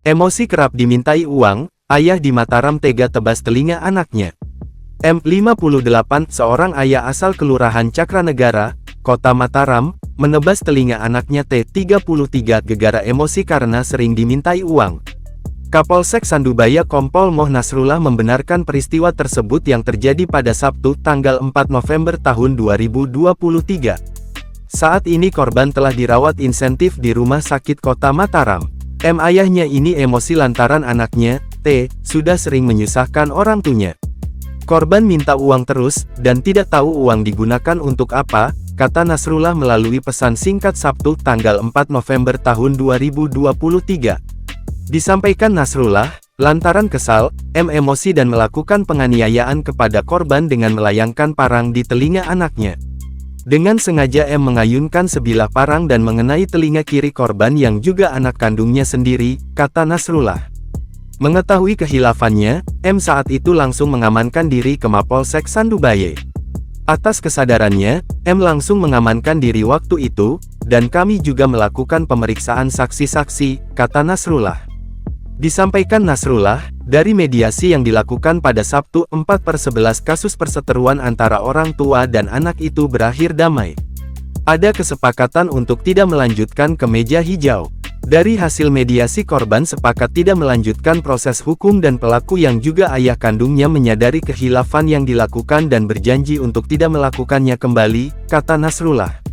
Emosi kerap dimintai uang, ayah di Mataram tega tebas telinga anaknya. M58, seorang ayah asal Kelurahan Cakranegara, Kota Mataram, menebas telinga anaknya T33 gegara emosi karena sering dimintai uang. Kapolsek Sandubaya Kompol Moh Nasrullah membenarkan peristiwa tersebut yang terjadi pada Sabtu, tanggal 4 November tahun 2023. Saat ini korban telah dirawat intensif di Rumah Sakit Kota Mataram. Ayahnya ini emosi lantaran anaknya, T, sudah sering menyusahkan orang tuanya. Korban minta uang terus, dan tidak tahu uang digunakan untuk apa, kata Nasrullah melalui pesan singkat Sabtu tanggal 4 November tahun 2023. Disampaikan Nasrullah, lantaran kesal, emosi dan melakukan penganiayaan kepada korban dengan melayangkan parang di telinga anaknya. Dengan sengaja mengayunkan sebilah parang dan mengenai telinga kiri korban yang juga anak kandungnya sendiri, kata Nasrullah. Mengetahui kehilafannya, saat itu langsung mengamankan diri ke Mapolsek Sandubaya. Atas kesadarannya, langsung mengamankan diri waktu itu, dan kami juga melakukan pemeriksaan saksi-saksi, kata Nasrullah. Disampaikan Nasrullah, dari mediasi yang dilakukan pada Sabtu 4/11 kasus perseteruan antara orang tua dan anak itu berakhir damai. Ada kesepakatan untuk tidak melanjutkan ke meja hijau. Dari hasil mediasi korban sepakat tidak melanjutkan proses hukum dan pelaku yang juga ayah kandungnya menyadari kehilafan yang dilakukan dan berjanji untuk tidak melakukannya kembali, kata Nasrullah.